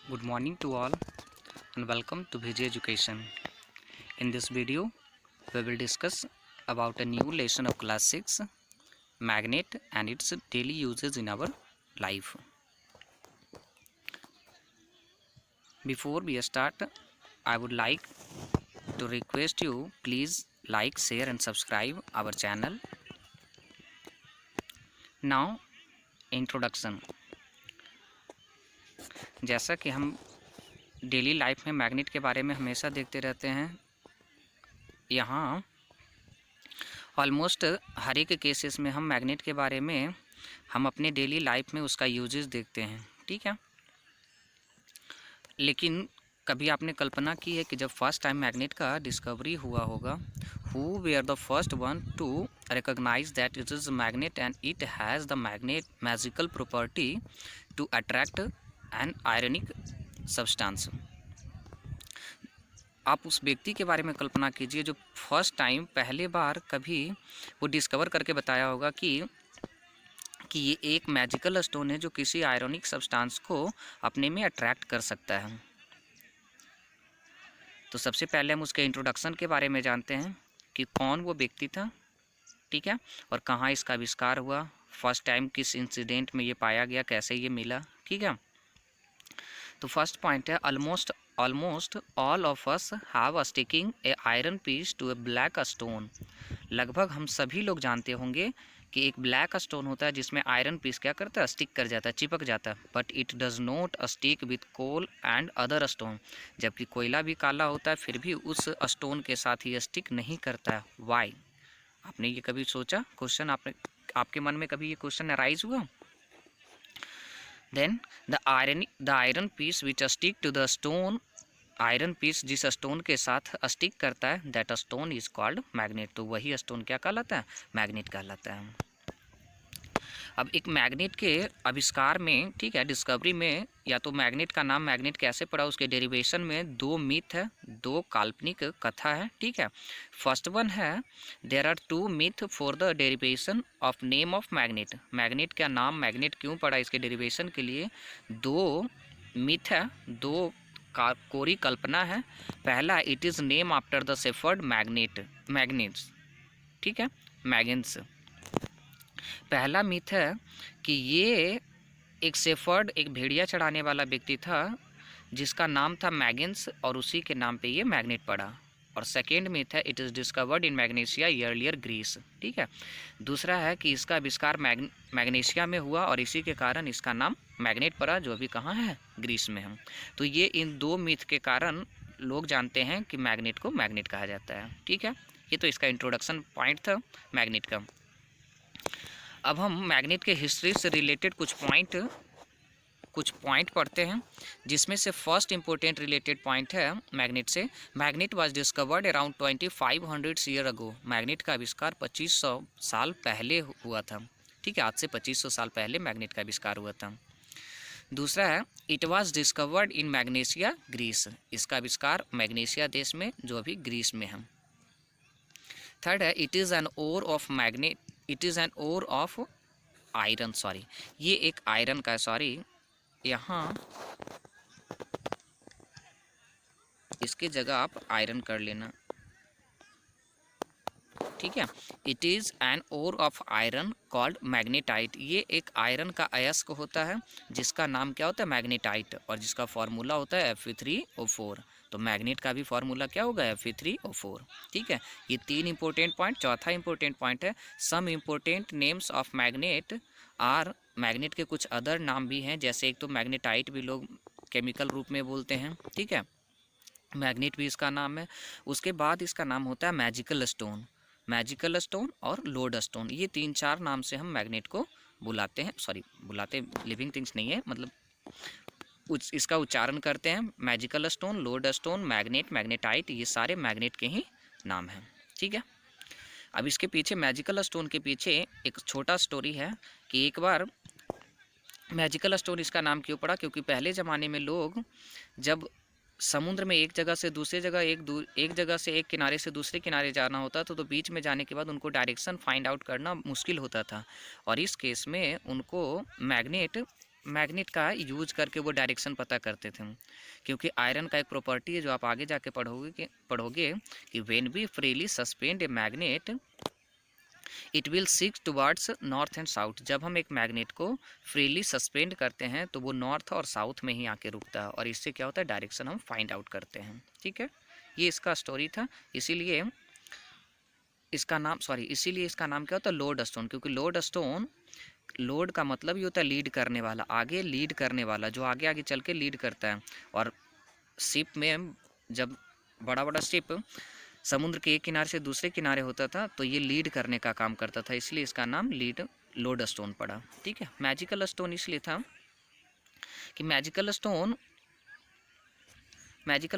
Good morning to all and welcome to VG Education. In this video, we will discuss about a new lesson of class 6 magnet and its daily uses in our life. Before we start, I would like to request you please like, share and subscribe our channel. Now introduction. जैसा कि हम daily life में magnet के बारे में हमेशा देखते रहते हैं, यहाँ ऑलमोस्ट हर एक केसेस में हम मैग्नेट के बारे में हम अपने डेली लाइफ में उसका यूजेस देखते हैं, ठीक है। लेकिन कभी आपने कल्पना की है कि जब फर्स्ट टाइम मैग्नेट का डिस्कवरी हुआ होगा, who were the first one to recognise that it is magnet and it has the magnet magical property to attract an ironic substance. आप उस व्यक्ति के बारे में कल्पना कीजिए जो फर्स्ट टाइम पहले बार कभी वो डिस्कवर करके बताया होगा कि ये एक मैजिकल स्टोन है जो किसी आयरनिक सब्सटेंस को अपने में अट्रैक्ट कर सकता है। तो सबसे पहले हम उसके इंट्रोडक्शन के बारे में जानते हैं कि कौन वो व्यक्ति था, ठीक है, और कहाँ इसका आविष्कार हुआ, फर्स्ट टाइम किस इंसिडेंट में ये पाया गया, कैसे ये मिला, ठीक है। तो फर्स्ट पॉइंट है almost all of us have sticking a iron piece to a black stone. लगभग हम सभी लोग जानते होंगे कि एक ब्लैक स्टोन होता है जिसमें आयरन पीस क्या करता है, स्टिक कर जाता है, चिपक जाता है। But it does not stick with coal and other stone. जबकि कोयला भी काला होता है फिर भी उस स्टोन के साथ ही स्टिक नहीं करता है। वाई? आपने ये कभी सोचा, क्वेश्चन आपके मन में कभी ये क्वेश्चन अराइज हुआ? Then the iron piece which stick to the stone, iron piece जिस स्टोन के साथ स्टिक करता है, that stone is called magnet. तो वही स्टोन क्या कहलाता है, मैग्नेट कहलाता है। अब एक मैग्नेट के आविष्कार में, ठीक है, डिस्कवरी में, या तो मैग्नेट का नाम मैग्नेट कैसे पड़ा, उसके डेरिवेशन में दो मिथ है, दो काल्पनिक कथा है, ठीक है। फर्स्ट वन है there are two myth for the derivation of name of magnet. Magnet का नाम मैग्नेट क्यों पड़ा, इसके डेरिवेशन के लिए दो मिथ है, दो कोरी कल्पना है। पहला, it is name after the shepherd magnets, ठीक है, मैगन्स। पहला मिथ है कि ये एक शेफर्ड, एक भेड़िया चढ़ाने वाला व्यक्ति था जिसका नाम था मैगन्स और उसी के नाम पे ये मैग्नेट पड़ा। और सेकेंड मिथ है it is discovered in Magnesia earlier Greece, ठीक है। दूसरा है कि इसका आविष्कार मैग्नेशिया में हुआ और इसी के कारण इसका नाम मैग्नेट पड़ा, जो अभी कहाँ है, ग्रीस में है। तो ये इन दो मिथ के कारण लोग जानते हैं कि मैग्नेट को मैग्नेट कहा जाता है, ठीक है। ये तो इसका इंट्रोडक्शन पॉइंट था मैग्नेट का। अब हम मैग्नेट के हिस्ट्री से रिलेटेड कुछ पॉइंट पढ़ते हैं, जिसमें से फर्स्ट इंपॉर्टेंट रिलेटेड पॉइंट है मैग्नेट से। Magnet was discovered around 2500 year ago. Magnet का आविष्कार 2500 साल पहले हुआ था, ठीक है, आज से 2500 साल पहले मैग्नेट का आविष्कार हुआ था। दूसरा है it was discovered in Magnesia Greece. इसका आविष्कार मैग्नेशिया देश में, जो अभी ग्रीस में है। थर्ड है it is an ore of magnet, it is an ore of iron, sorry, ये एक आयरन का है, सॉरी, यहाँ इसकी जगह आप आयरन कर लेना, ठीक है। It is an ore of iron called magnetite. ये एक आयरन का अयस्क होता है जिसका नाम क्या होता है, मैग्नेटाइट, और जिसका फॉर्मूला होता है Fe3O4। तो मैग्नेट का भी फार्मूला क्या होगा, Fe3O4, ठीक है। ये तीन इंपॉर्टेंट पॉइंट। चौथा इंपॉर्टेंट पॉइंट है some important names of magnet are. Magnet के कुछ अदर नाम भी हैं, जैसे एक तो मैग्नेटाइट भी लोग केमिकल रूप में बोलते हैं, ठीक है, मैग्नेट भी इसका नाम है। उसके बाद इसका नाम होता है मैजिकल स्टोन और लोड स्टोन। ये तीन चार नाम से हम मैग्नेट को बुलाते हैं, सॉरी बुलाते, लिविंग थिंग्स नहीं है, मतलब इसका उच्चारण करते हैं। Magical stone, load stone, magnet, magnetite, ये सारे मैग्नेट के ही नाम हैं, ठीक है। अब इसके पीछे, मैजिकल स्टोन के पीछे एक छोटा स्टोरी है कि एक बार मैजिकल स्टोन इसका नाम क्यों पड़ा, क्योंकि पहले ज़माने में लोग जब समुद्र में एक जगह से दूसरी जगह, एक जगह से एक किनारे से दूसरे किनारे जाना होता तो बीच में जाने के बाद उनको डायरेक्शन फाइंड आउट करना मुश्किल होता था, और इस केस में उनको मैग्नेट का यूज करके वो डायरेक्शन पता करते थे, क्योंकि आयरन का एक प्रॉपर्टी है जो आप आगे जाके पढ़ोगे कि when we freely suspend a magnet it will six towards north and south. जब हम एक मैग्नेट को फ्रीली सस्पेंड करते हैं तो वो नॉर्थ और साउथ में ही आके रुकता है, और इससे क्या होता है, डायरेक्शन हम फाइंड आउट करते हैं। ठीक है, ये इसका स्टोरी था। इसीलिए इसका नाम क्या होता है, लोड स्टोन, क्योंकि लोड का मतलब ये होता है लीड करने वाला, आगे लीड करने वाला, जो आगे आगे चल के लीड करता है। और शिप में जब बड़ा बड़ा शिप समुद्र के एक किनारे से दूसरे किनारे होता था तो ये लीड करने का काम करता था, इसलिए इसका नाम लोड स्टोन पड़ा। ठीक है, मैजिकल स्टोन इसलिए था कि मैजिकल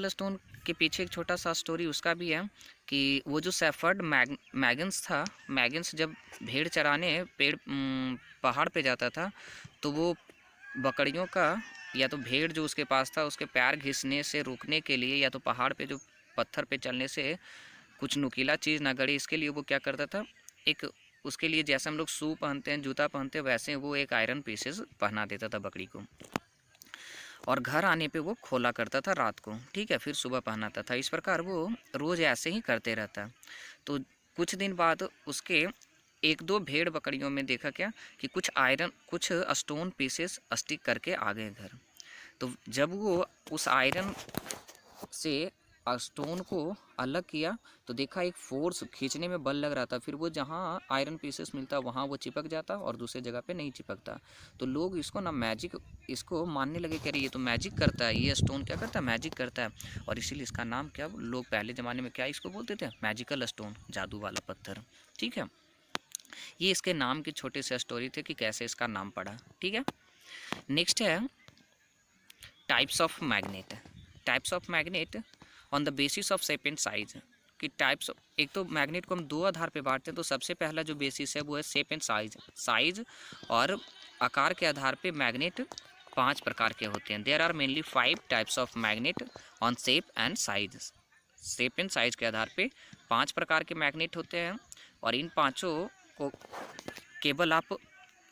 स्टोन के पीछे एक छोटा सा स्टोरी उसका भी है कि वो जो सेफर्ड मैगन्स था, मैगन्स जब भेड़ चराने पहाड़ पे जाता था तो वो बकरियों का या तो भेड़ जो उसके पास था उसके पैर घिसने से रोकने के लिए, या तो पहाड़ पे जो पत्थर पे चलने से कुछ नुकीला चीज़ ना गड़े, इसके लिए वो क्या करता था, एक उसके लिए जैसे हम लोग शू पहनते हैं, जूता पहनते हैं, वैसे वो एक आयरन पीसेस पहना देता था बकरी को, और घर आने पे वो खोला करता था रात को। ठीक है, फिर सुबह पहनाता था। इस प्रकार वो रोज़ ऐसे ही करते रहता। तो कुछ दिन बाद उसके एक दो भेड़ बकरियों में देखा क्या कि कुछ स्टोन पीसेस स्टिक करके आ गए घर। तो जब वो उस आयरन से स्टोन को अलग किया तो देखा एक फोर्स खींचने में बल लग रहा था, फिर वो जहाँ आयरन पीसेस मिलता वहाँ वो चिपक जाता और दूसरे जगह पे नहीं चिपकता। तो लोग इसको ना मैजिक इसको मानने लगे कि अरे ये तो मैजिक करता है, ये स्टोन क्या करता है, मैजिक करता है, और इसीलिए इसका नाम क्या, लोग पहले ज़माने में क्या इसको बोलते थे, मैजिकल स्टोन, जादू वाला पत्थर। ठीक है, ये इसके नाम की छोटी सी स्टोरी थी कि कैसे इसका नाम पड़ा। ठीक है, नेक्स्ट है types of magnet on the basis of shape and size. कि टाइप्स, एक तो मैग्नेट को हम दो आधार पे बांटते हैं, तो सबसे पहला जो बेसिस है वो है शेप एंड साइज और आकार के आधार पे मैग्नेट 5 प्रकार के होते हैं। There are mainly 5 types of magnet on shape and size. Shape and size के आधार पे 5 प्रकार के मैग्नेट होते हैं, और इन पाँचों को केवल आप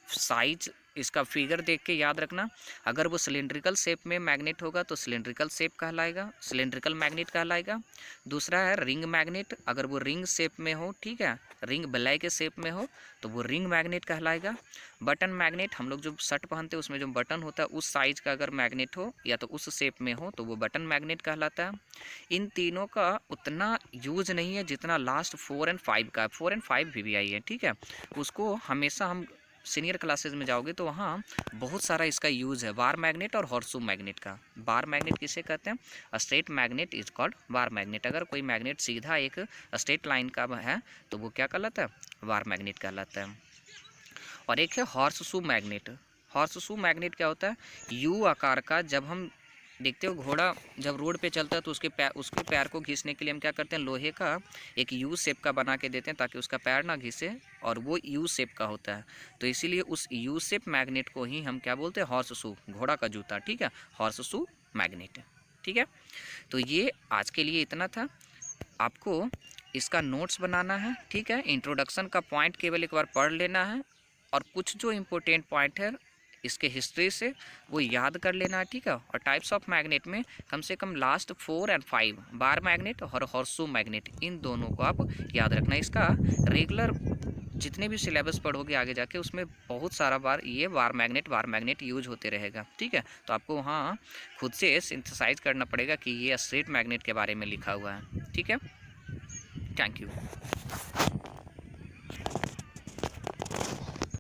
साइज इसका फिगर देख के याद रखना। अगर वो सिलेंड्रिकल शेप में मैग्नेट होगा तो सिलेंड्रिकल मैग्नेट कहलाएगा। दूसरा है रिंग मैग्नेट, अगर वो रिंग शेप में हो, ठीक है, रिंग बलाई के शेप में हो तो वो रिंग मैग्नेट कहलाएगा। बटन मैग्नेट, हम लोग जो शर्ट पहनते हैं उसमें जो बटन होता है उस साइज का अगर मैग्नेट हो या तो उस शेप में हो तो वो बटन मैग्नेट कहलाता है। इन तीनों का उतना यूज नहीं है जितना लास्ट 4 और 5 का। 4 और 5 भी आई है, ठीक है, उसको हमेशा हम सीनियर क्लासेस में जाओगे तो वहाँ बहुत सारा इसका यूज़ है। बार मैग्नेट और हॉर्सू मैग्नेट का। बार मैग्नेट किसे कहते हैं, straight magnet is called bar magnet. अगर कोई मैग्नेट सीधा एक स्ट्रेट लाइन का है तो वो क्या कहलाता है, बार मैग्नेट कहलाता है। और एक है हॉर्सशू मैग्नेट क्या होता है, यू आकार का। जब हम देखते हो घोड़ा जब रोड पे चलता है तो उसके पैर को घिसने के लिए हम क्या करते हैं, लोहे का एक यू शेप का बना के देते हैं ताकि उसका पैर ना घिसे, और वो यू शेप का होता है। तो इसीलिए उस यू शेप मैग्नेट को ही हम क्या बोलते हैं, हॉर्सशू, घोड़ा का जूता। ठीक है, हॉर्सशू मैग्नेट। ठीक है, तो ये आज के लिए इतना था। आपको इसका नोट्स बनाना है, ठीक है, इंट्रोडक्शन का पॉइंट केवल एक बार पढ़ लेना है, और कुछ जो इम्पोर्टेंट पॉइंट है इसके हिस्ट्री से वो याद कर लेना है। ठीक है, और टाइप्स ऑफ मैग्नेट में कम से कम लास्ट 4 और 5 बार मैग्नेट और हॉर्सशू मैग्नेट, इन दोनों को आप याद रखना। इसका रेगुलर जितने भी सिलेबस पढ़ोगे आगे जाके उसमें बहुत सारा बार ये बार मैग्नेट यूज होते रहेगा। ठीक है, तो आपको वहाँ खुद से सिंथेसाइज करना पड़ेगा कि ये स्ट्रेट मैग्नेट के बारे में लिखा हुआ है। ठीक है, थैंक यू।